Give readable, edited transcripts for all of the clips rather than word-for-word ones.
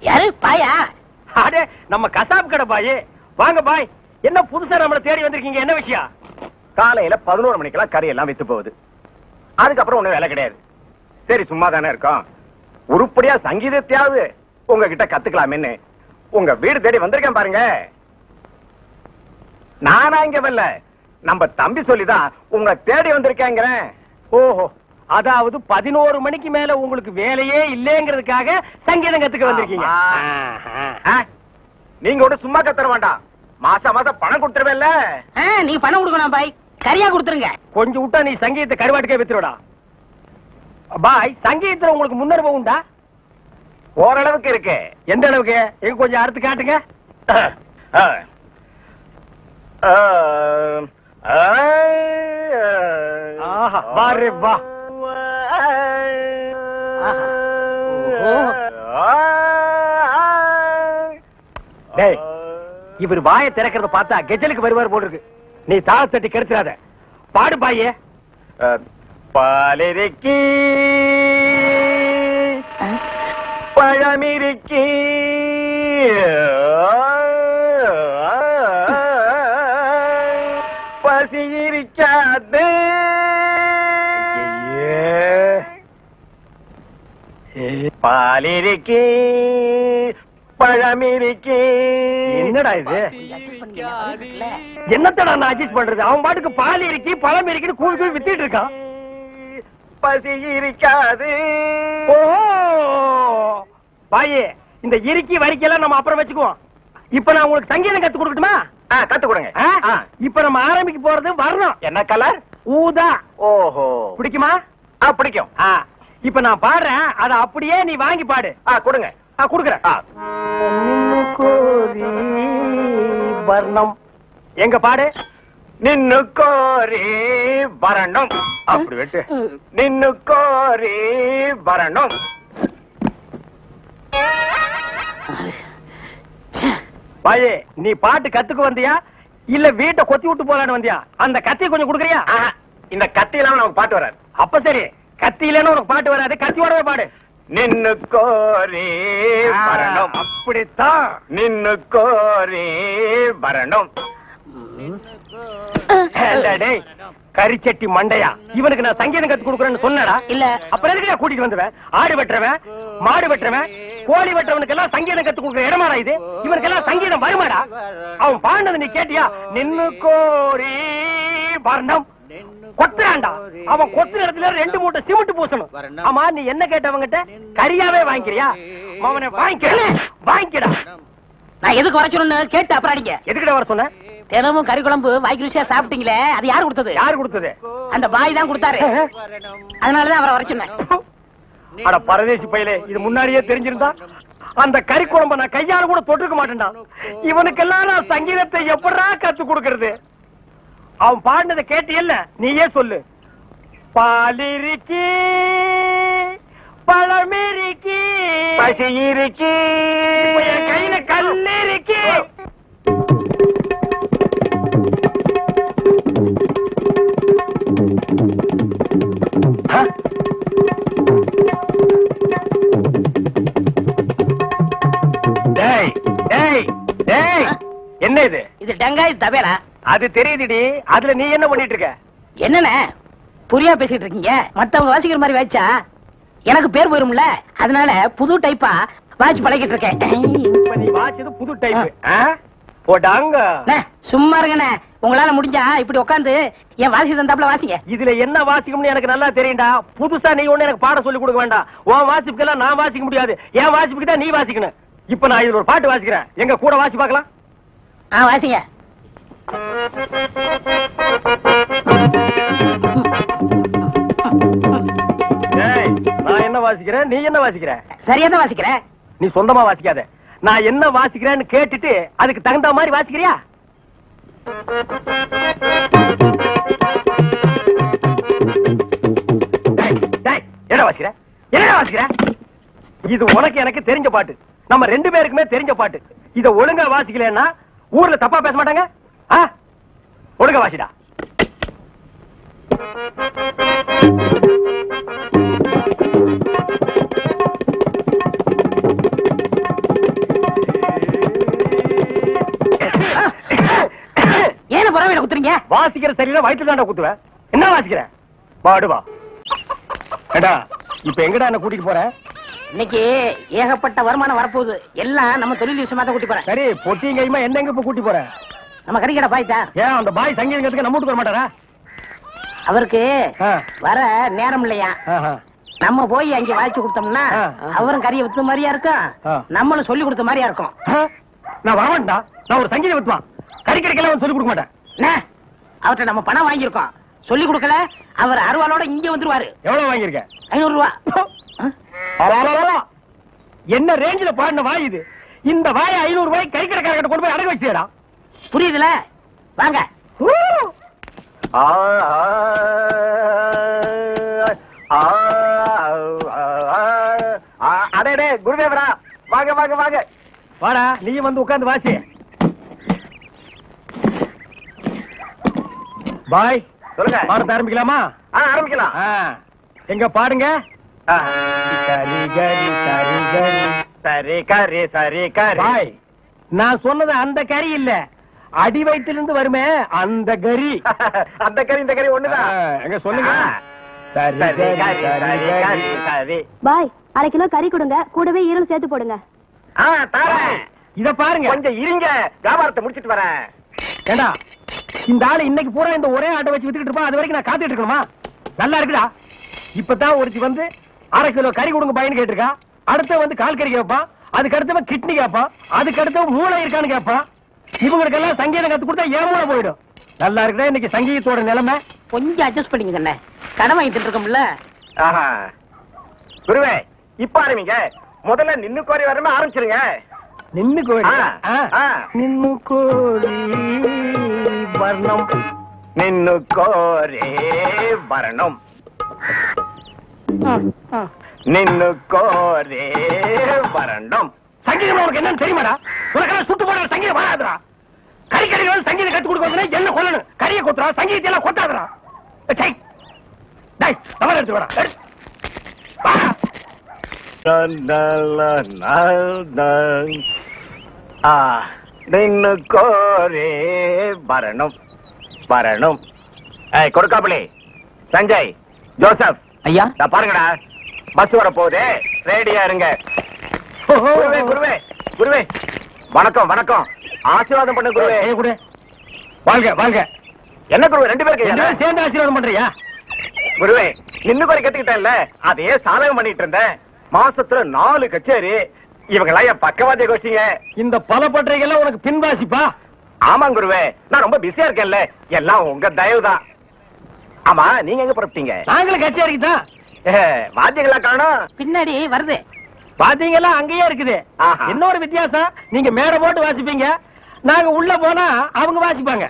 யாரு பாயா? அடே நம்ம கசாப் கடை பாய். வாங்க பாய். என்ன புதுசா நம்மள தேடி வந்திருக்கீங்க? என்ன விஷயம்? காலையில 11 மணிக்கெல்லாம் கறி எல்லாம் வித்து போகுது. அதுக்கப்புறம் ஒண்ணும் வேலை கிடையாது. சரி சும்மா தானே இருக்கோம், உருப்படியா சங்கீதத்தையாவது உங்ககிட்ட கத்துக்கலாமேன்னு உங்க வீடு தேடி வந்திருக்கேன் பாருங்க. நானா இங்க வரல, நம்ம தம்பி சொல்லிதான் உங்க தேடி வந்திருக்கேங்கிறேன். ஓஹோ, அதாவது 11 மணிக்கு மேல உங்களுக்கு வேலையே இல்லைங்கிறதுக்காக சங்கீதம் கத்துக்க வந்திருக்கீங்க. நீங்க கூட சும்மா கத்துற வேண்டாம், மாசம் மாசம் பணம் கொடுத்துருவேல்ல. நீ பணம் கொடுக்கணும் பாய், கரியா கொடுத்துருங்க. கொஞ்சம் விட்டா நீ சங்கீதத்தை கருவாட்டுக்கே வித்துருடா. பாய், சங்கீதத்துல உங்களுக்கு முன்னனுபவம் உண்டா? ஓரளவுக்கு இருக்கு. எந்த அளவுக்கு? எங்க கொஞ்சம் அறுத்து காட்டுங்க. ஆஹா, வாரே வா. டேய், இவர் வாயை திறக்கிறத பார்த்தா கெஜலுக்கு வருவார் போல இருக்கு. நீ தாள தட்டி கெடுத்துறாத. பாடு பாயே. பாலிருக்கி பழமிருக்கி பசி இருக்காது. பாலிருக்கி பழமிருக்கி. என்னடா இது? என்னத்தடா நான் அட்ஜஸ்ட் பண்றது? அவன் பாட்டுக்கு பால் இருக்கி பழம் இருக்குன்னு கூவி கூவி வித்திட்டு இருக்கான். பசி இருக்காது. ஓஹோ பாயே, இந்த இறுக்கி வரிக்கெல்லாம் நம்ம அப்புறம் வச்சுக்குவோம். இப்ப நான் உங்களுக்கு சங்கீதம் கத்து கொடுக்கட்டுமா? கத்து கொடுங்க. இப்ப நம்ம ஆரம்பிக்க போறது வர்ணம். என்ன கலர்? ஊதா. ஓஹோ, பிடிக்குமா? பிடிக்கும். இப்ப நான் பாடுறேன், அத அப்படியே நீ வாங்கி பாடு. கொடுங்க. கொடுக்குறேன். வர்ணம் எங்க பாடு. நின்னு கோரி வரணும். அப்படி வெட்டு. நின்னு கோரி வரணும். பாயே, நீ பாட்டு கத்துக்கு வந்தியா இல்ல வீட்டை கொத்தி விட்டு போலான்னு வந்தியா? அந்த கத்தி கொஞ்சம் கொடுக்குறியா? இந்த கத்தி இல்லாம நமக்கு பாட்டு வராது. அப்ப சரி, கத்தி இல்லன்னு உனக்கு பாட்டு வராது, கத்தியோடவே பாடு. நின்னு கோரி வரணும். அப்படித்தான். நின்னு கோரி வரணும். டேய் கரிச்சட்டி மண்டையா, இவனுக்கு நான் சங்கீதம் கத்து கொடுக்குறேன்னு சொன்னடா? இல்ல. அப்புறம் எதுக்கு கூட்டிட்டு வந்தவன்? ஆடு வெட்டுறவன், மாடு வெட்டுறவன், கோழி வெட்டுறவனுக்கு எல்லாம் சங்கீதம் கத்து கொடுக்குற இடமாடா இது? இவனுக்கு எல்லாம் சங்கீதம் வருமாடா? அவன் பாடினது நீ கேட்டியா? நின்னு கோரி வர்ணம். கொத்துறான்டா. அவன் கொத்துற இடத்துல 2 மூட்டை சிமெண்ட் பூசணும். ஆமா, நீ என்ன கேட்டவங்கிட்ட? கரியாவே வாங்கிக்கிறியா? அவனை வாங்கிக்கடா. நான் எதுக்கு வர சொல்லணும்னு கேட்டு அப்புறம் அடிங்க. எதுக்கிட்ட வர சொன்ன? தினமும் கறி குழம்பு வாய்க்கு ருசியா சாப்பிட்டீங்களே, அது யாரு கொடுத்தது? யாரு கொடுத்தது? அந்த பாய் தான் கொடுத்தாரு. அதனாலதான் அவரை வர சொன்னேன். அட பரதேசி பையலே, இது முன்னாடியே தெரிஞ்சிருந்தா அந்த கறி குழம்ப நான் கையால கூட தொட்டுக்க மாட்டேன்டா. இவனுக்கெல்லாம் நான் சங்கீதத்தை எப்படா கத்து கொடுக்கறது? அவன் பாடினதை கேட்டியல்ல, நீயே சொல்லு. பாலிருக்கி பழமிருக்கி பசி இருக்கி என் கையில கல்லு இருக்கி. என்ன இது? இது டங்காய் தவேலா. அது தெரியுதுடி. அதுல நீ என்ன பண்ணிட்டு இருக்க? என்னண்ணே புரியா பேசிட்டு இருக்கீங்க? மத்தவங்க வாசிக்கிற மாதிரி வாய்ச்சா எனக்கு பேர் போயிரும்ல, அதனால புது டைப்பா வாட்ச் பழகிட்டு இருக்கேன். இப்ப நீ வாட்சது புது டைப் போடாங்க. சும்மா இருங்கண்ணே, உங்களால முடிஞ்சா இப்படி உட்காந்து என் வாசி தந்தாப்புல வாசிங்க. இதுல என்ன வாசிக்கும்னு எனக்கு நல்லா தெரியும்டா. புதுசா நீ ஒண்ணு எனக்கு பாட சொல்லி கொடுக்க வேண்டாம். உன் வாசிப்புக்கெல்லாம் நான் வாசிக்க முடியாது. என் வாசிப்புக்கு தான் நீ வாசிக்கணும். இப்ப நான் இதுல ஒரு பாட்டு வாசிக்கிறேன், எங்க கூட வாசி பார்க்கலாம். வாசிங்க. நான் என்ன வாசிக்கிறேன், நீ என்ன வாசிக்கிற? சரியா தான் வாசிக்கிற. நீ சொந்தமா வாசிக்காத. நான் என்ன வாசிக்கிறேன்னு கேட்டுட்டு அதுக்கு தகுந்த மாதிரி வாசிக்கிறியா? என்ன வாசிக்கிற? என்ன வாசிக்கிற? இது உனக்கு எனக்கு தெரிஞ்ச பாட்டு, நம்ம 2 பேருக்குமே தெரிஞ்ச பாட்டு. இத ஒழுங்கா வாசிக்கலன்னா ஊர்ல தப்பா பேச மாட்டாங்க. ஒழுங்கா வாசிடா. வாசிக்கிற சரியில்லை வயிற்று தாண்டா குத்துவேன். என்ன வாசிக்கிற? வாடுவா. ஏடா இப்ப எங்கடா என்ன கூட்டிட்டு போற? இன்னைக்கு ஏகப்பட்ட வருமானம் வரப்போகுது. எல்லாம் நம்ம தொழில் விஷயமா தான் கூட்டி போறேன். சரி பொட்டியும் கையுமா என்ன எங்க இப்ப கூட்டி போற? நம்ம கறிக்கடை பாய்த்தா. ஏன் அந்த பாய் சங்கீதத்துக்கு நம்ம வீட்டுக்கு வர மாட்டாரா? அவருக்கு ஆ. வர நேரம் இல்லையா? ஆஹா. நம்ம போய் அங்க வாய்ச்சி கொடுத்தோம்னா அவரும் கறியை வித்த மாதிரியா இருக்கும், நம்மளும் சொல்லி கொடுத்த மாதிரியா இருக்கும். நான் வரமாட்டா. நான் ஒரு சங்கீத வித்துவான். கறிக்கடைக்கெல்லாம் சொல்லி கொடுக்க மாட்டேன். அவர்கிட்ட நம்ம பணம் வாங்கியிருக்கோம். சொல்லி கொடுக்கல அவர் அருவாளோட இங்க வந்துருவாரு. எவ்வளவு வாங்கியிருக்க? 500 ரூபா. என்ன ரேஞ்சில பாடின வாய் இது? இந்த வாயை 500 ரூபாய் கறிக்கடைக்காரர்கிட்ட கொண்டு போய் அடகு வச்சுடா. புரியுதுல? வாங்க. அடே குருதேவரா, வாங்க வாங்க வாங்க. வாடா நீ வந்து உட்கார்ந்து வாசி. பாய் சொல்லுங்க. பாடத்தை ஆரம்பிக்கலாமா? ஆரம்பிக்கலாம். எங்க பாடுங்க. சரி கறி சரி கறி. பாய் நான் சொன்னது அந்த கறி இல்ல, அடி வயிற்றிலிருந்து வருமே அந்த கறி. அந்த கறி இந்த கறி ஒண்ணுதான். எங்க சொல்லுங்க. சரி சரி சரி சரி. பாய் 1/2 கிலோ கறி கொடுங்க, கூடவே ஈரல் சேர்த்து போடுங்க. தரேன். இத பாருங்க. கொஞ்சம் இருங்க, வியாபாரத்தை முடிச்சிட்டு வரேன். ஏண்டா இந்த ஆளு இன்னைக்கு பூரா இந்த ஒரே ஆட்டை வச்சு வித்துக்கிட்டு இருப்பான். அது வரைக்கும் நான் காத்துட்டு இருக்கணுமா? நல்லா இருக்குடா. இப்பதான் ஒருத்தி வந்து 1/2 கிலோ கறி கொடுங்க பாயின்னு கேட்டிருக்கா. அடுத்த வந்து கால் கறி கேட்பான், அதுக்கு அடுத்தவன் கிட்னி கேட்பான், அதுக்கு அடுத்தவன் மூளை இருக்கான்னு கேட்பான். இவங்களுக்கெல்லாம் சங்கீதம் கத்து கொடுத்தா ஏன் மூளை போயிடும். நல்லா இருக்குடா இன்னைக்கு சங்கீதத்தோட நிலைமை. கொஞ்சம் அட்ஜஸ்ட் பண்ணிக்கங்க அண்ணே. கடன் வாங்கிட்டு இருக்கோம்ல. குருவே இப்ப ஆரம்பிங்க. முதல்ல நின்னு கோரி வரமே ஆரம்பிச்சிருங்க. நின்னு கோழி நின்னு கோழி வர்ணம் நின்னு கோரே வரணும் நின்னு கோரே வரணும். சங்கீதம் உனக்கு என்னன்னு தெரியுமாடா? உனக்கெல்லாம் சுட்டு போட சங்கீதம் வராதுடா. கறிக்கடையில் சங்கீதம் கத்து கொடுக்க என்ன கொல்லணும்? கறியை கொத்துறா, சங்கீதத்தை எல்லாம் கொத்தாதுடா. தவறு எடுத்து வாடா. நின்னு கோரே வரணும் வரணும். கொடுக்காமலே சஞ்சய் ஜோசப் ஐயா பாருங்கடா, பஸ் வர போகுது, ரெடியா இருங்க. குருவே குருவே குருவே வணக்கம் வணக்கம். ஆசீர்வாதம் பண்ண குருவே. வாழ்க வாழ்க. என்ன குருவே 2 பேருக்கு சேர்ந்து ஆசீர்வாதம் பண்றியா? குருவே நின்னு கோரி கத்துக்கிட்டேன்ல, அதையே சாதகம் பண்ணிட்டு இருந்தேன். மாசத்துல 4 கச்சேரி. இவங்கெல்லாம் என் பக்கவாதிய கோஷிங்க. இந்த பல பற்றைகள்லாம் உனக்கு பின்வாசிப்பா? ஆமாங்க குருவே, நான் ரொம்ப பிஸியா இருக்கேன்ல, எல்லாம் உங்க தயவுதான். ஆமா நீங்க எங்க புறப்பட்டீங்க? நாங்களும் கச்சேரிக்கு தான். வாத்தியங்களா காணோம்? பின்னாடி வருது. பாத்தீங்களா அங்கேயே இருக்குது. இன்னொரு வித்தியாசம், நீங்க மேடை போட்டு வாசிப்பீங்க, நாங்க உள்ள போனா அவங்க வாசிப்பாங்க.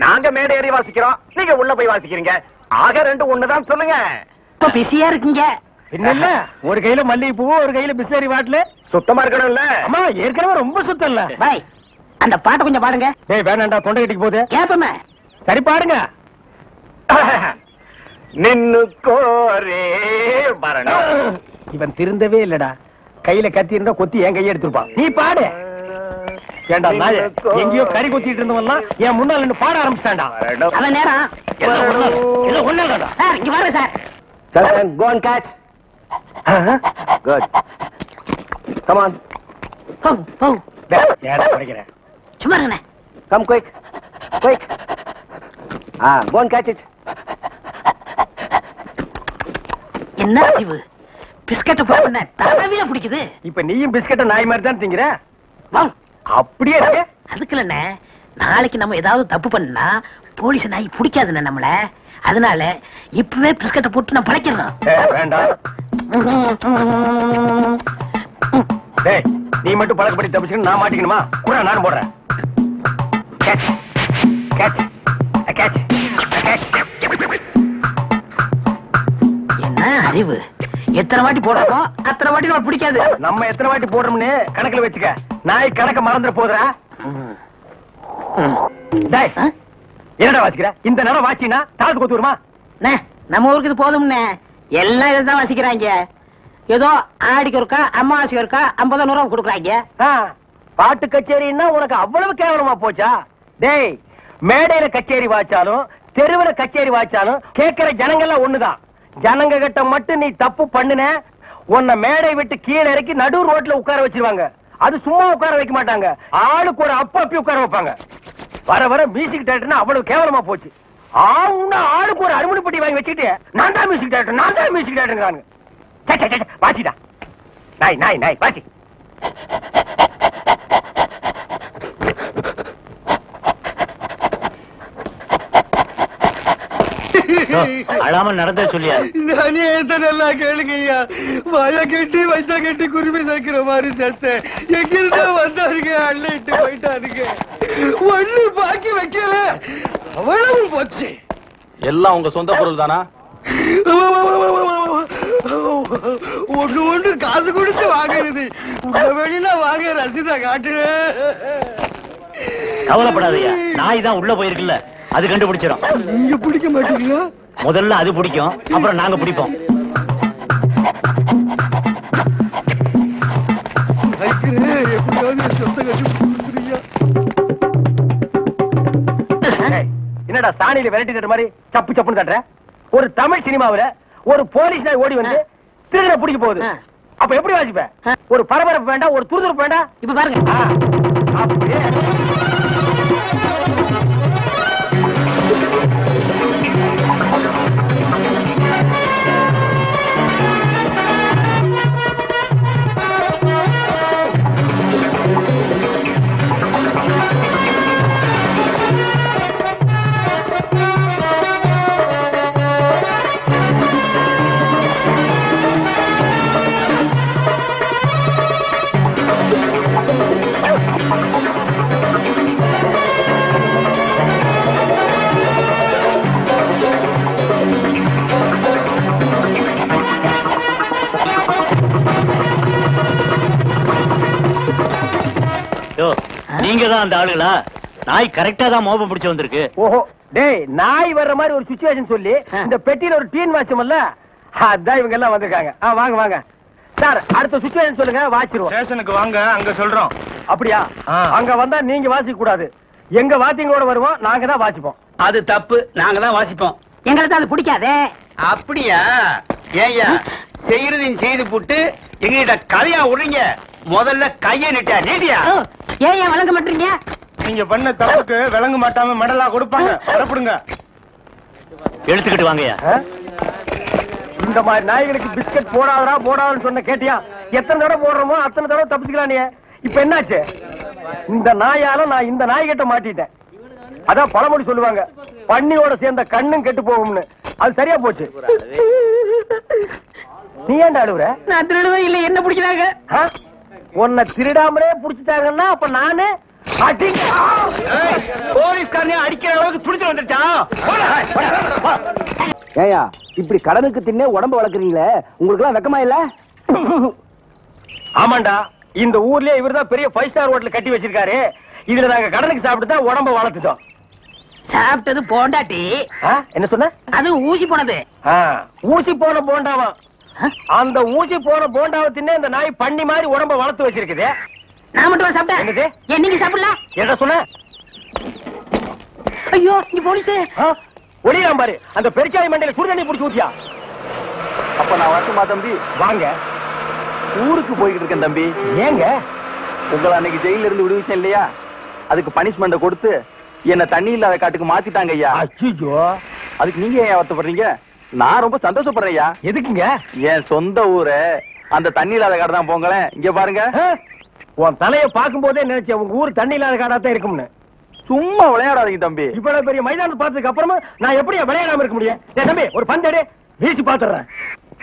நாங்க மேடை ஏறி வாசிக்கிறோம், நீங்க உள்ள போய் வாசிக்கிறீங்க. ஆக 2 ஒண்ணுதான் சொல்லுங்க. பிஸியா இருக்கீங்க. இல்ல ஒரு கையில மல்லிகை பூ, ஒரு கையில பிஸ்லரி பாட்டில். சுத்தமா இருக்கணும்ல? ஆமா ஏற்கனவே ரொம்ப சுத்தம் இல்ல. பாய் அந்த பாட்டை கொஞ்சம் பாடுங்க. டேய் வேணாண்டா, தொண்டை கட்டிக்கு போகுது. கேப்பமே. சரி பாடுங்க. நின்னு கோரே வரணும். இவன் திருந்தவே இல்லடா. கையில கத்தி இருந்தா கொத்தி என் கையை எடுத்துருப்பான். நீ பாடு. ஏண்டா நாய, எங்கேயோ கறி கொத்திட்டு இருந்தவன்லாம் என் முன்னால நின்னு பாட ஆரம்பிச்சிட்டான்டா. அவன் நேரம் சார் இங்க பாருங்க sir. Children, go and catch. Good. Come on. ஏடா படிக்கிறேன். சும்மா இருங்கண்ணே. Come quick. Quick. Go and catch it. என்ன அறிவு? பிஸ்கட்ட போன தடவில பிடிக்குது. இப்ப நீயும் பிஸ்கட்ட நாய் மாதிரி தான் திங்கிற. வா. அப்படியே இருக்கு. அதுக்குலண்ணே, நாளைக்கு நம்ம ஏதாவது தப்பு பண்ணா போலீஸ் நாய் பிடிக்காதுண்ணே நம்மள. அதனால இப்பவே பிஸ்கட்டை போட்டு நான் பழைக்கிறேன். வேண்டாம். டேய் நீ மட்டும் பழக்கப்படி தப்பிச்சுன்னு நான் மாட்டிக்கணுமா? கூட நானும் போடுறேன். Catch catch catch catch. என்ன அறிவு? எத்தனை வாட்டி போடுறோமோ அத்தனை வாட்டி நம்ம பிடிக்காது. நம்ம எத்தனை வாட்டி போடுறோம்னு கணக்குல வச்சுக்க. நாய் கணக்க மறந்துட போதுரா. டேய் என்னடா வாசிக்கிற? இந்த நேரம் வாச்சினா தாளத்து கொத்து வருமா? நம்ம ஊருக்கு இது போதும்னே. எல்லாம் இதுதான் வாசிக்கிறாங்க. ஏதோ ஆடிக்கு ஒருக்கா அம்மாவாசைக்கு ஒருக்கா 50 ரூபா கொடுக்குறாங்க. பாட்டு கச்சேரின்னா உனக்கு அவ்வளவு கேவலமா போச்சா? டேய் மேடையில கச்சேரி வாச்சாலும் தெருவுல கச்சேரி வாச்சாலும் கேட்கிற ஜனங்க எல்லாம் ஒண்ணுதான். ஜனங்க கிட்ட மட்டும் நீ தப்பு பண்ணுன, உன்னை மேடை விட்டு கீழே இறக்கி நடு ரோட்ல உட்கார வச்சிருவாங்க. அது சும்மா உட்கார வைக்க மாட்டாங்க, ஆளுக்கு ஒரு அப்பி உட்கார வைப்பாங்க. வர வர மியூசிக் டைரக்டர்னா அவ்வளவு கேவலமா போச்சு. ஆளுக்கு ஒரு அருமணி பெட்டி வாங்கி வச்சுக்கிட்டு நான் தான் மியூசிக் டைரக்டர். வாசிடா நாய் நாய் நாய் வாசி. அழாமல் நடந்தே சொல்லியா? நானே நல்லா கேளுங்கய்யா. வாய கட்டி வைத்த கட்டி குருவி சேர்க்கிற மாதிரி சேர்த்தேன். எங்கிருந்தா வந்தாருங்க, அள்ளிட்டு போயிட்டாருங்க. ஒண்ணு பாக்கி வைக்கல, அவ்வளவு போச்சு. எல்லாம் உங்க சொந்த பொருள் தானா? ஒண்ணு காசு கொடுத்து வாங்குறது. வெளியில வாங்க ரசீதை காட்டு. கவலைப்படாதயா, நாய் தான் உள்ள போயிருக்குல்ல, அது கண்டுபிடிச்சிடும். நீங்க பிடிக்க மாட்டீங்களா? முதல்ல அது பிடிக்கும், அப்புறம் நாங்க பிடிப்போம். என்னடா சாணியில விரட்டி தட்டுற மாதிரி சப்பு சப்புன்னு தட்டுற? ஒரு தமிழ் சினிமாவில ஒரு போலீஸ் நாய் ஓடி வந்து திருடனை பிடிக்க போகுது, அப்ப எப்படி வாசிப்ப? ஒரு பரபரப்பு வேண்டாம், ஒரு துருதுருப்பு வேண்டாம். இப்ப பாருங்க. அப்படியே நீங்க தான் அந்த ஆளுகளா? நாய் கரெக்டா தான் மோப்பம் பிடிச்சு வந்திருக்கு. ஓஹோ, டேய் நாய் வர்ற மாதிரி ஒரு சிச்சுவேஷன் சொல்லி இந்த பெட்டியில ஒரு டீன் வாச்சமல்ல, அதான் இவங்க எல்லாம் வந்திருக்காங்க. வாங்க வாங்க சார், அடுத்த சிச்சுவேஷன் சொல்லுங்க, வாச்சிருவோம். ஸ்டேஷனுக்கு வாங்க, அங்க சொல்றோம். அப்படியா? அங்க வந்தா நீங்க வாசிக்க கூடாது, எங்க வாத்தியங்களோட வருவோம், நாங்க தான் வாசிப்போம். அது தப்பு, நாங்க தான் வாசிப்போம். எங்களுக்கு அது பிடிக்காதே. அப்படியா? ஏய்யா, செய்யறதையும் செய்து போட்டு எங்ககிட்ட கதையா விடுறீங்க. முதல்ல கைய நீட்டியா? ஏன் வழங்க மாட்டீங்க? நீங்க பண்ண தப்புக்கு விளங்க மாட்டாம மெடலா கொடுப்பாங்க. வரப்படுங்க. எடுத்துக்கிட்டு வாங்கயா. இந்த மாதிரி நாய்களுக்கு பிஸ்கட் போடாதுன்னு சொன்ன கேட்டியா? எத்தனை தடவை போடுறோமோ அத்தனை தடவை தப்பிச்சுக்கலாம். நீ இப்ப என்னாச்சு? இந்த நாயால நான் இந்த நாய்கிட்ட மாட்டிட்டேன். அதான் பழமொழி சொல்லுவாங்க, பன்னியோட சேர்ந்த கண்ணும் கெட்டு போகும்னு. அது சரியா போச்சு. நீ ஏன்டா அழுவுற? நான் திருடுவே இல்ல, என்ன பிடிக்கிறாங்க? உன்னை திருடாமலே புடிச்சிட்டாங்கன்னா அப்ப நானு போலீஸ்காரனே அடிக்கிற அளவுக்கு துடிச்சு வந்துட்டா. ஏயா இப்படி கடனுக்கு தின்னே உடம்பு வளர்க்குறீங்களே, உங்களுக்கு எல்லாம் வெக்கமா இல்ல? ஆமாண்டா, இந்த ஊர்லயே இவர்தான் பெரிய 5 ஸ்டார் ஹோட்டல் கட்டி வச்சிருக்காரு. இதுல நாங்க கடனுக்கு சாப்பிட்டு தான் உடம்ப வளர்த்துட்டோம். சாப்பிட்டது போண்டாட்டி. என்ன சொன்ன? அது ஊசி போனது. ஊசி போன போண்டாவா? அந்த ஊசி போன போண்டாவை தின்னே இந்த நாய் பண்ணி மாதிரி உடம்ப வளர்த்து வச்சிருக்குது. நான் மட்டும் சாப்பிட்டேன். என்னது? ஏன் நீங்க சாப்பிடலாம்? என்ன சொன்ன? ஐயோ, இங்க போலீஸ். ஒளியாம் பாரு, அந்த பெருச்சாய் மண்டையில சுடுதண்ணி புடிச்சு ஊத்தியா? அப்ப நான் வரட்டுமா தம்பி? வாங்க. ஊருக்கு போய்கிட்டு இருக்கேன் தம்பி. ஏங்க? உங்களை அன்னைக்கு ஜெயில இருந்து விடுவிச்சேன் இல்லையா, அதுக்கு பனிஷ்மெண்ட கொடுத்து என்ன தண்ணி இல்லாத காட்டுக்கு மாத்திட்டாங்க ஐயா. ஐயோ, அதுக்கு நீங்க ஏன் வருத்தப்படுறீங்க? நான் ரொம்ப சந்தோஷப்படுறேன் ஐயா. எதுக்குங்க? என் சொந்த ஊரு அந்த தண்ணி இல்லாத காடு தான். போங்களேன், இங்க பாருங்க. உன் தலைய பாக்கும் போதே நினைச்சேன் உங்க ஊர் தண்ணி இல்லாத காடாத்தான் இருக்கும்னு. சும்மா விளையாடாதீங்க தம்பி. இவ்வளவு பெரிய மைதானம் பார்த்ததுக்கு அப்புறமா நான் எப்படியா விளையாடாம இருக்க முடியும்? தம்பி, ஒரு பந்தேடு வீசி பாத்துறேன்.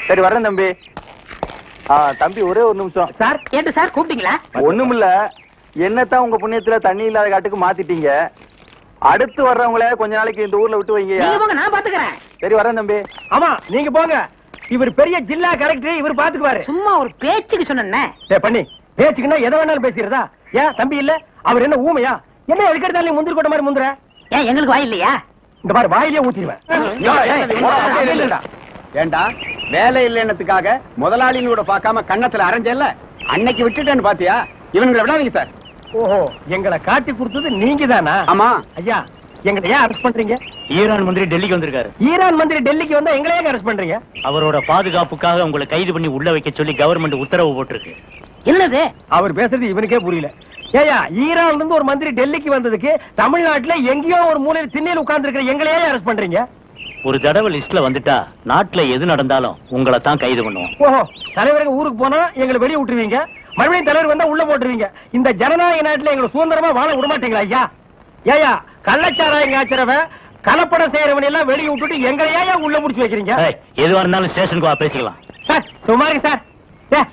சரி வரேன் தம்பி. தம்பி ஒரே ஒரு நிமிஷம். சார் கேட்டு சார் கூப்பிட்டீங்களா? ஒண்ணுமில்ல, என்னத்தான் உங்க புண்ணியத்துல தண்ணி இல்லாத காட்டுக்கு மாத்திட்டீங்க. அடுத்து வர்றவங்கள கொஞ்ச நாளைக்கு இந்த ஊர்ல விட்டு வைங்க. நீங்க போங்க, நான் பாத்துக்கிறேன். சரி வரேன் தம்பி. ஆமா நீங்க போங்க, இவர் பெரிய ஜில்லா கலெக்டர், இவர் பாத்துக்குவாரு. சும்மா ஒரு பேச்சுக்கு சொன்னேன். பண்ணி பேச்சுக்குன்னா எதை வேணாலும் பேசிடுறதா? ஏன் தம்பி இல்ல? அவர் என்ன ஊமையா? என்ன எதுக்கெடுத்தாலும் முந்திரி கொட்ட மாதிரி முந்துற? ஏன் எங்களுக்கு வாய் இல்லையா? இந்த மாதிரி வாயிலே ஊத்திடுவேன். ஏண்டா, வேலை இல்லைன்னதுக்காக முதலாளிகளோட பார்க்காம கண்ணத்துல அரைஞ்சல்ல, அன்னைக்கு விட்டுட்டேன்னு பாத்தியா? இவங்களை விடாதீங்க சார். ஓஹோ, எங்களை காட்டி கொடுத்தது நீங்க தானா? ஆமா ஐயா, எங்களை ஏன் அரெஸ்ட் பண்றீங்க? ஈரான் மந்திரி டெல்லிக்கு வந்திருக்காரு. ஈரான் மந்திரி டெல்லிக்கு வந்தா எங்களை ஏன் அரெஸ்ட் பண்றீங்க? அவரோட பாதுகாப்புக்காக உங்களை கைது பண்ணி உள்ள வைக்க சொல்லி கவர்மெண்ட் உத்தரவு போட்டிருக்கு. என்னது அவர் பேசுறது இவனுக்கே புரியல. ஏயா, ஈரான்ல இருந்து ஒரு மந்திரி டெல்லிக்கு வந்ததுக்கு தமிழ்நாட்டுல எங்கேயோ ஒரு மூலையில் திண்ணையில் உட்கார்ந்து இருக்கிற எங்களையே அரெஸ்ட் பண்றீங்க? ஒரு தடவை லிஸ்ட்ல வந்துட்டா நாட்டுல எது நடந்தாலும் உங்களை தான் கைது பண்ணுவோம். ஓஹோ, தலைவருக்கு ஊருக்கு போனா எங்களை வெளியே விட்டுருவீங்க, மறுபடியும் தலைவர் வந்தா உள்ள போட்டுருவீங்க. இந்த ஜனநாயக நாட்டுல எங்களை சுதந்திரமா வாழ விட மாட்டீங்களா ஐயா? ஏயா, கள்ளச்சாராயம் காய்ச்சறவன் கலப்படம் செய்யறவன் எல்லாம் வெளியே விட்டுட்டு எங்களையா உள்ள முடிச்சு வைக்கிறீங்க? எதுவா இருந்தாலும் ஸ்டேஷனுக்கு வா பேசிக்கலாம். சார் சுமாரி சார்,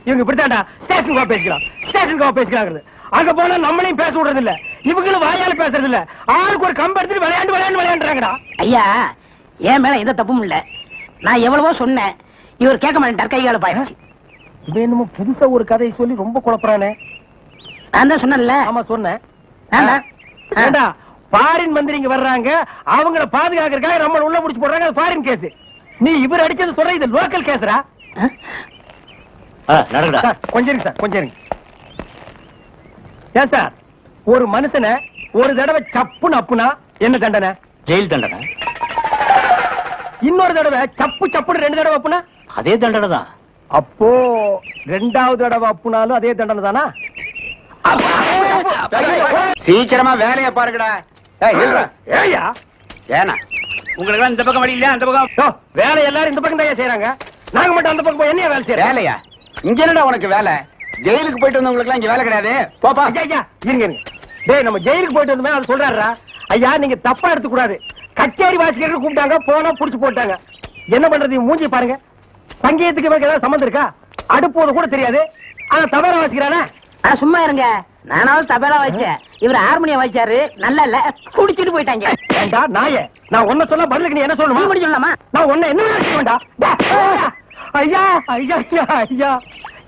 இவங்க இப்படித்தான்டா ஸ்டேஷனுக்கு வா பேசிக்கலாம், ஸ்டேஷனுக்கு வா பேசிக்கலாம். அங்க போனா நம்மளையும் பேச விடுறது இல்ல, இவங்களும் வாயால பேசுறது இல்ல, ஆளுக்கு ஒரு கம்பு எடுத்துட்டு விளையாண்டுறாங்கடா. ஐயா, என் மேல எந்த தப்பும் இல்ல. நான் எவ்வளவோ சொன்னேன், இவர் கேட்க மாட்டேன், கைகால பாயிடுச்சு. இவன் என்னமோ புதுசா ஒரு கதையை சொல்லி ரொம்ப குழப்பறானே. நான் தான் சொன்னேன்ல. ஆமா சொன்னேன். ஏண்டா ஃபாரின் மந்திரிங்க வர்றாங்க, அவங்கள பாதுகாக்கிறதுக்காக நம்ம உள்ள முடிச்சு போடுறாங்க, அது ஃபாரின் கேஸ். நீ இவர் அடிச்சது சொல்ற, இது லோக்கல் கேஸ்ரா. நடக்குதா? கொஞ்சம் இருங்க சார், கொஞ்சம் இருங்க. ஏன் சார், ஒரு மனுஷனை ஒரு தடவை சப்புன்னு அப்புனா என்ன தண்டனை? ஜெயில் தண்டனை. இன்னொரு தடவை சப்பு சப்புன்னு 2 தடவை அப்புனா அதே தண்டனை தான். அப்போ 2வது தடவை அப்புனாலும் அதே தண்டனை தானா? சீக்கிரமா வேலையை பாருங்கடா. ஏயா ஏனா உங்களுக்கு இந்த பக்கம் வழி இல்ல, அந்த பக்கம் வேலை எல்லாரும் இந்த பக்கம் தான் செய்யறாங்க, நாங்க மட்டும் அந்த பக்கம் என்ன வேலை செய்யறோம்? வேலையா? இங்க என்னடா உனக்கு வேலை? ஜெயிலுக்கு போயிட்டு வந்தவங்களுக்கு எல்லாம் இங்க வேலை கிடையாது. போப்பா. ஐயா இருங்க, டேய் நம்ம ஜெயிலுக்கு போயிட்டு வந்தோமே அது சொல்றாருடா. ஐயா நீங்க தப்பா எடுத்து கூடாது. கச்சேரி வாசிக்கிறதுக்கு கூப்பிட்டாங்க, போனா புடிச்சு போட்டாங்க. என்ன பண்றது? மூஞ்சி பாருங்க. சங்கீதத்துக்கு இவருக்கு ஏதாவது சம்பந்தம் இருக்கா? அடுப்போது கூட தெரியாது, ஆனா தபேலா வாசிக்கிறானே. சும்மா இருங்க, நானாவது தபேலா வாசிச்சேன், இவர் ஹார்மோனியம் வாசிச்சாரு, நல்லா இல்ல, குடிச்சிட்டு போயிட்டாங்க. ஏண்டா நாயே, நான் ஒன்ன சொல்ல பதிலுக்கு நீ என்ன சொல்லணுமா? நீ மட்டும் சொல்லலாமா? நான் ஒன்ன என்ன செய்ய வேண்டாம். ஐயா ஐயா ஐயா,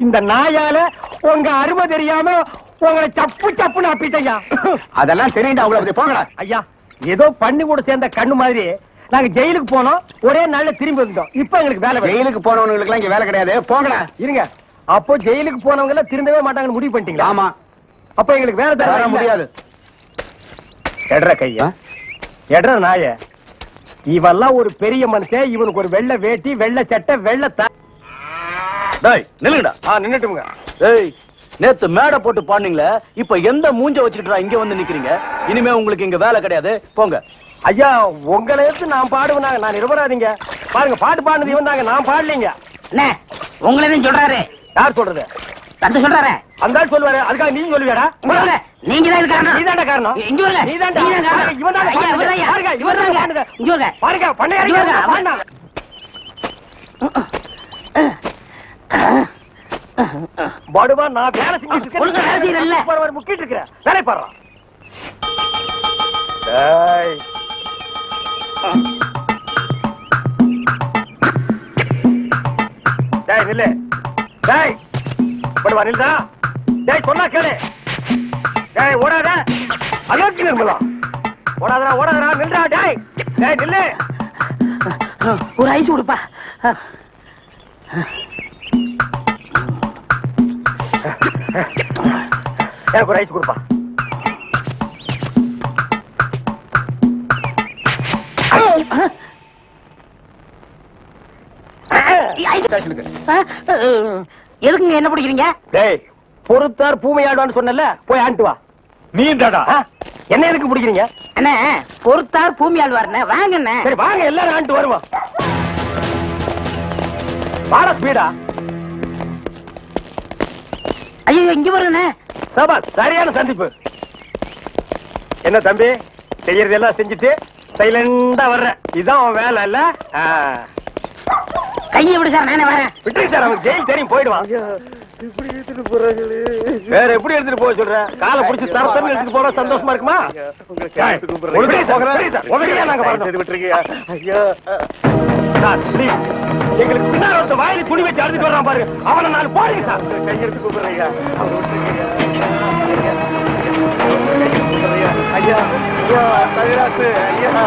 இந்த நாயால உங்க அருமை தெரியாம உங்களை சப்பு சப்புன்னு அப்பிட்டையா. அதெல்லாம் தெரியுண்டா, அவங்கள போங்கடா. ஐயா, ஏதோ பண்ணி கூட சேர்ந்த கண்ணு மாதிரி நாங்க ஜெயிலுக்கு போனோம், ஒரே நாள்ல திரும்பி வந்தோம். இப்ப எங்களுக்கு வேலை. ஜெயிலுக்கு போனவங்களுக்கு எல்லாம் இங்க வேலை கிடையாது, போங்கடா. இருங்க, அப்போ ஜெயிலுக்கு போனவங்க எல்லாம் திருந்தவே மாட்டாங்கன்னு முடிவு பண்ணிட்டீங்களா? ஆமா. அப்ப எங்களுக்கு வேலை தர முடியாது. எட்ற கையா, எட்ற நாய, இவெல்லாம் ஒரு பெரிய மனுஷன், இவனுக்கு ஒரு வெள்ளை வேட்டி, வெள்ளை சட்டை, வெள்ளை நில்லுங்கடா. நின்னுட்டுங்க. ஏய், நேத்து மேடை போட்டு பாடுனீங்களே, இப்ப எந்த மூஞ்ச வச்சுக்கிட்டா இங்க வந்து நிக்கிறீங்க? இனிமே உங்களுக்கு இங்க வேலை கிடையாது, போங்க. ஐயா, உங்களை எடுத்து நான் பாடுவேனாங்க, நான் நிரபராதிங்க. பாருங்க, பாட்டு பாடுனது இவன் தாங்க, நான் பாடலீங்க. என்ன உங்களே சொல்றாரு? யார் சொல்றது? தந்து சொல்றாரு. அந்த ஆள் சொல்லுவாரு, அதுக்காக நீ சொல்லுவியாடா? நீங்க தான் காரணம். நீதான்டா காரணம். இங்க வரல. நீதான்டா காரணம். இவன் தான் பாருங்க, இவன் தான் பாடுனது. இங்க வரல. பாருங்க, பண்ணையாரிங்க பாடுனாங்க. படுவா, நான் வேலை செஞ்சிட்டு ஒழுங்கா வேலை செய்யறல்ல. இருக்கேன், முக்கிட்டு இருக்கிறேன், வேலை பாடுறான். டேய் டேய் நில்லு. டேய் படுவா, நில்லுடா. டேய் சொன்னா கேளு. டேய் ஓடாத, அலோக்கி நிர்மலா. ஓடாதடா, ஓடாதடா, நில்லுடா. டேய் டேய் நில்லு. ஒரு ஐஸ் கொடுப்பா. எனக்கு ஒரு ஐஸ் கொடுப்பா. எதுக்குங்க என்ன பிடிக்கிறீங்க? டேய், பொறுத்தார் பூமையாடுவான்னு சொன்னல, போய் ஆண்டு வா. நீ தாடா என்ன எதுக்கு பிடிக்கிறீங்க? அண்ணே, பொறுத்தார் பூமி ஆழ்வாருண்ணே, வாங்க அண்ணே. சரி வாங்க, எல்லாரும் ஆண்டு வருவோம். வாடா ஸ்பீடா. ஐயோ, இங்க வருண்ணே. சபா, சரியான சந்திப்பு. என்ன தம்பி, செய்யறதெல்லாம் செஞ்சுட்டு சைலண்டா வர்ற, இதான் அவன் வேலை இல்ல? கையை விடு சார், நானே வரேன். விட்டுரு சார், அவன் ஜெயில் தெரியும், போயிடுவான். வேற எப்படி எடுத்துட்டு போக சொல்ற? காலை பிடிச்சி தரத்தன்னு எடுத்துட்டு போனா சந்தோஷமா இருக்குமா? எங்களுக்கு பின்னால ஒருத்த வாயில துணி வச்சு அழுதுட்டு வர்றான் பாருங்க, அவனை நான் போடுங்க சார். கையெடுத்து கூப்பிடுறேன் ஐயா. ஐயா ஐயா, தவிராசு ஐயா.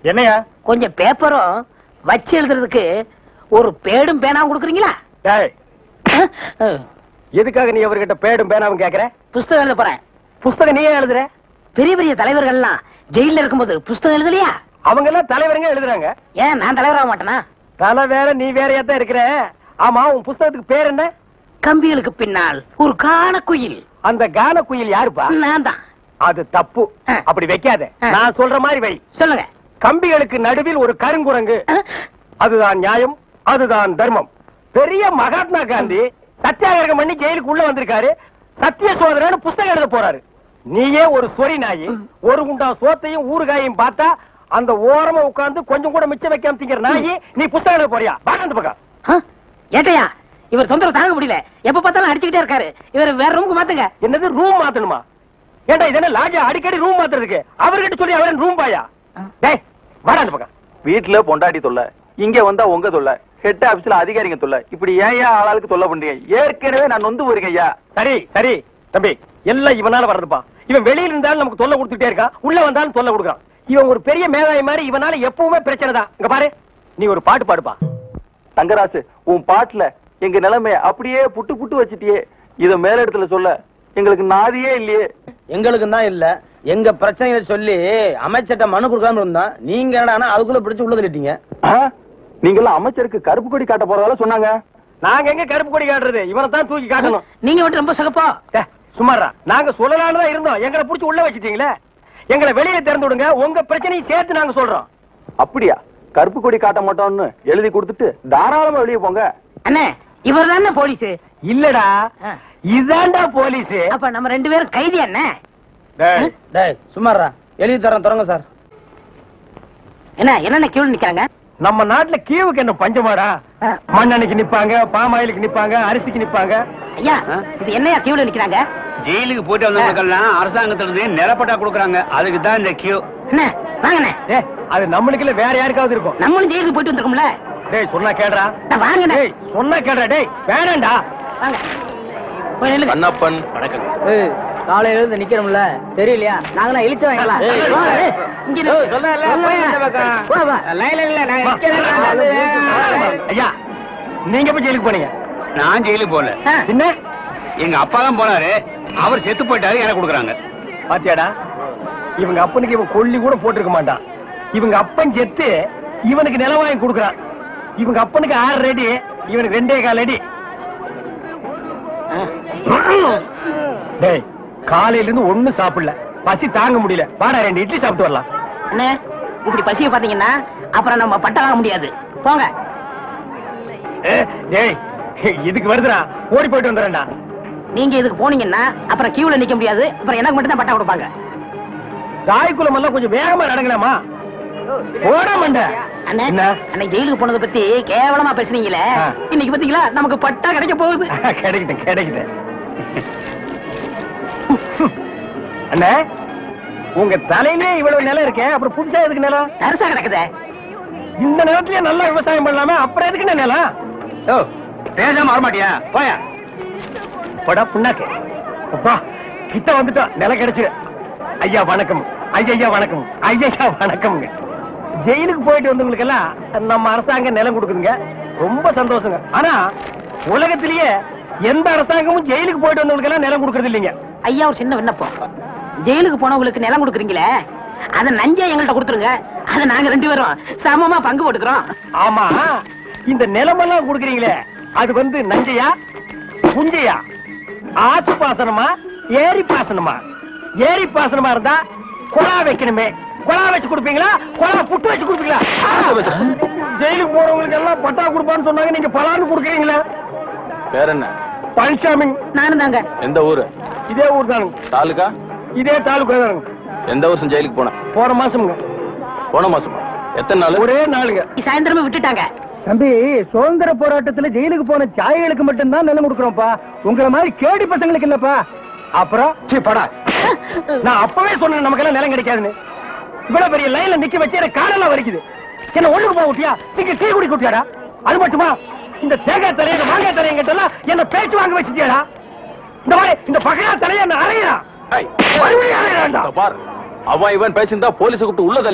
என்னையா? கொஞ்சம் பேப்பரும் வச்சு எழுதுறதுக்கு ஒரு பேடும் பேனாவும் கொடுக்குறீங்களா? ஏய், எதுக்காக நீ அவர்கிட்ட பேடும் பேனாவும் கேக்குற? புஸ்தகம் எழுத போறேன். புஸ்தகம் நீயே எழுதுற? பெரிய பெரிய தலைவர்கள்லாம் ஜெயில இருக்கும்போது புஸ்தகம் எழுதலையா? அவங்க எல்லாம் தலைவருங்க எழுதுறாங்க. ஏன் நான் தலைவராக மாட்டேனா? தலை வேற நீ வேறையா தான் இருக்கிற. ஆமா, உன் புஸ்தகத்துக்கு பேர் என்ன? கம்பிகளுக்கு பின்னால் ஒரு கான குயில். அந்த கான குயில் யாருப்பா? நான் தான். அது தப்பு. அப்படி வைக்காத. நான் சொல்ற மாதிரி வை. சொல்லுங்க. கம்பிகளுக்கு நடுவில் ஒரு கருங்குரங்கு. அதுதான் நியாயம், அதுதான் தர்மம். பெரிய மகாத்மா காந்தி சத்தியாகிரகம் பண்ணி ஜெயிலுக்கு உள்ள வந்திருக்காரு. சத்திய சோதரன்னு புஸ்தகம் எழுத போறாரு. நீயே ஒரு சொறி நாயி, ஒரு குண்டா சோத்தையும் ஊறுகாயையும் பார்த்தா அந்த ஓரமா உட்கார்ந்து கொஞ்சம் கூட மிச்சம் வைக்காம திங்கிற நாயி, நீ புஸ்தகம் எழுத போறியா? பாரந்த பக்கம். ஏட்டையா, இவர் தொந்தரவு தாங்க முடியல. எப்ப பார்த்தாலும் அடிச்சுக்கிட்டே இருக்காரு. இவர் வேற ரூமுக்கு மாத்துங்க. என்னது ரூம் மாத்தணுமா? ஏண்டா இது என்ன லாட்ஜா அடிக்கடி ரூம் மாத்துறதுக்கு? அவர்கிட்ட சொல்லி அவரன் ரூம் பாயா? டேய் வாடா அந்த பக்கம். வீட்டுல பொண்டாட்டி தொல்லை, இங்க வந்தா உங்க தொல்லை, ஹெட் ஆபீஸ்ல அதிகாரிங்க தொல்லை, இப்படி ஏன் ஆளாளுக்கு தொல்லை பண்றீங்க? ஏற்கனவே நான் நொந்து போயிருக்கேன் ஐயா. சரி சரி தம்பி, எல்லாம் இவனால வர்றதுப்பா. இவன் வெளியில இருந்தாலும் நமக்கு தொல்லை கொடுத்துட்டே இருக்கான், உள்ள வந்தாலும் தொல்லை கொடுக்குறான். இவன் ஒரு பெரிய மேதாவி மாதிரி, இவனால எப்பவுமே பிரச்சனை தான். இங்க பாரு, நீ ஒரு பாட்டு பாடுப்பா. தங்கராசு, உன் பாட்டுல எங்க நிலைமைய அப்படியே புட்டு புட்டு வச்சிட்டியே. இத மேல இடத்துல சொல்ல எங்களுக்கு நாதியே இல்லையே. எங்களுக்கு தான் இல்ல, எங்க பிரச்சனைகளை சொல்லி அமைச்சர்ட்ட மனு கொடுக்காம இருந்தா நீங்க என்னடா அதுக்குள்ள பிடிச்சு உள்ள தள்ளிட்டீங்க. நீங்க எல்லாம் அமைச்சருக்கு கருப்பு கொடி காட்ட போறதால சொன்னாங்க. நாங்க எங்க கருப்பு கொடி காட்டுறது? இவனை தான் தூக்கி காட்டணும். நீங்க மட்டும் ரொம்ப சகப்பா. சுமாரா, நாங்க சொல்லலான்னு தான் இருந்தோம். எங்களை புடிச்சு உள்ள வச்சிட்டீங்களே. எங்களை வெளியே திறந்து விடுங்க, உங்க பிரச்சனையை சேர்த்து நாங்க சொல்றோம். அப்படியா? கருப்பு கொடி காட்ட மாட்டோம்னு எழுதி கொடுத்துட்டு தாராளமா வெளியே போங்க. அண்ணே, இவர் தானே போலீஸ்? இல்லடா, இதாண்டா போலீஸ். அப்ப நம்ம ரெண்டு பேரும் கைதி அண்ணே. டேய் சும்மாறா, எழுதி தரேன் தொடங்க சார். என்ன கியூ நிக்கிறாங்க? நம்ம நாட்டுல கீவுக்கு என்ன பஞ்சமாடா? மண்ணெண்ணைக்கு நிப்பாங்க, பாமாயிலுக்கு நிப்பாங்க, அரிசிக்கு நிப்பாங்க. ஐயா, இது என்னையா கியூல நிக்கிறாங்க? ஜெயிலுக்கு போயிட்டு வந்தவங்களுக்கெல்லாம் அரசாங்கத்துல இருந்து நிலப்பட்டா கொடுக்குறாங்க. அதுக்கு தான் இந்த கியூ. அண்ணே வாங்கண்ணே. அது நம்மளுக்கு இல்ல, வேற யாருக்காவது இருக்கும். நம்மளும் ஜெயிலுக்கு போயிட்டு வந்திருக்கோம்ல. டேய் சொன்னா கேடுறா. வாங்கண்ணே. டேய் சொன்னா கேடுறா. டேய் வேணாண்டா. வாங்க போய் நில்லுங்க. கண்ணப்பன் வணக்கம். காலையில இருந்து நிக்கிறோம்ல, தெரியலையா? நாங்களாம் இழிச்ச வாங்கலாம். ஐயா, நீங்க போய் ஜெயிலுக்கு போனீங்க? நான் ஜெயிலுக்கு போல. என்ன? எங்க அப்பா தான் போனாரு. அவர் செத்து போயிட்டாரு, எனக்கு கொடுக்குறாங்க. பாத்தியாடா, இவங்க அப்பனுக்கு இவன் கொல்லி கூட போட்டிருக்க மாட்டான். இவங்க அப்பன் செத்து இவனுக்கு நிலம் வாங்கி கொடுக்குறான். இவங்க அப்பனுக்கு 6 அடி, இவனுக்கு 2.25 அடி. டேய், காலையில இருந்து ஒண்ணும் சாப்பிடல, பசி தாங்க முடியல. வாடா 2 இட்லி சாப்பிட்டு வரலாம். அண்ணே, இப்படி பசிய பாத்தீங்கன்னா அப்புறம் நம்ம பட்ட வாங்க முடியாது. போங்க. டேய், இதுக்கு வருதுடா, ஓடி போயிட்டு வந்துடுறேன்டா. நீங்க இதுக்கு போனீங்கன்னா அப்புறம் கியூல நிக்க முடியாது. அப்புறம் எனக்கு மட்டும் தான் பட்டா கொடுப்பாங்க. தாய்க்குளம் எல்லாம் கொஞ்சம் வேகமா நடங்கலாமா? ஓட மாட்ட. அண்ணே, அன்னைக்கு ஜெயிலுக்கு போனதை பத்தி கேவலமா பேசுனீங்களே, இன்னைக்கு பாத்தீங்களா நமக்கு பட்டா கிடைக்க போகுது. கிடைக்கிட்ட. அண்ணே, உங்க தலையிலே இவ்வளவு நிலம் இருக்கே, அப்புறம் புதுசா எதுக்கு நிலம்? தரிசா கிடக்குதே. இந்த நிலத்திலேயே நல்லா விவசாயம் பண்ணலாமே, அப்புறம் எதுக்கு நிலம்? பேசாம வரமாட்டியா? போயா போடா புண்ணாக்கு. அப்பா கிட்ட வந்துட்டோம், நிலம் கிடைச்சு. ஐயா வணக்கம். ஐயா வணக்கம். ஐயா வணக்கம்ங்க. ஜெயிலுக்கு போயிட்டு வந்தவங்களுக்கு எல்லாம் நம்ம அரசாங்கம் நிலம் கொடுக்குதுங்க, ரொம்ப சந்தோஷங்க. ஆனா உலகத்திலேயே எந்த அரசாங்கமும் ஜெயிலுக்கு போயிட்டு வந்தவங்களுக்கு எல்லாம் நிலம் கொடுக்கறது இல்லைங்க. ஐயா, ஒரு சின்ன விண்ணப்பம். ஜெயிலுக்கு போனவங்களுக்கு நிலம் கொடுக்குறீங்களே, அத நஞ்சா எங்கள்கிட்ட கொடுத்துருங்க. அத நாங்க 2 பேரும் சமமா பங்கு போட்டுக்கிறோம். ஆமா, இந்த நிலமெல்லாம் கொடுக்குறீங்களே, அது நஞ்சையா புஞ்சையா? ஆத்து பாசனமா ஏரி பாசனமா? ஏரி பாசனமா இருந்தா குழா வைக்கணுமே, குழா வச்சு கொடுப்பீங்களா, குழா புட்டு வச்சு கொடுப்பீங்களா? ஜெயிலுக்கு போறவங்களுக்கு எல்லாம் பட்டா கொடுப்பான்னு சொன்னாங்க, நீங்க பலான்னு கொடுக்குறீங்களா? வேற என்ன? பழனிசாமி. நானும் தாங்க. எந்த ஊரு? இதே ஊர் தானுங்க. தாலுகா? இதே தாலுகா தானுங்க. எந்த வருஷம் ஜெயிலுக்கு போன? போன மாசம்ங்க. போன மாசமா? எத்தனை நாள்? ஒரே நாளுங்க. சாயந்தரமா விட்டுட்டாங்க. தம்பி, சுதந்திர போராட்டத்துல ஜெயிலுக்கு போன சாய்களுக்கு மட்டும்தான் நிலம் கொடுக்குறோம்ப்பா. உங்களை மாதிரி கேடி பசங்களுக்கு இல்லப்பா. அப்புறம் படா, நான் அப்பவே சொன்னேன் நமக்கு எல்லாம் நிலம் கிடைக்காதுன்னு. இவ்வளவு பெரிய லைன்ல நிக்க வச்சு எனக்கு காலெல்லாம் வலிக்குது. என்ன ஒண்ணுக்கு போக விட்டியா? சிங்க டீ குடி குட்டியாடா? அது மட்டுமா, இந்த தேங்காய் தலைய மாங்காய் தலைய கிட்ட எல்லாம் என்ன பேச்சு வாங்க வச்சுட்டியாடா? இந்த மாதிரி இந்த பகையா தலைய என்ன அறையா? பார், அவன் இவன் பேசியிருந்தா போலீஸ் கூப்பிட்டு உள்ள தள்ளி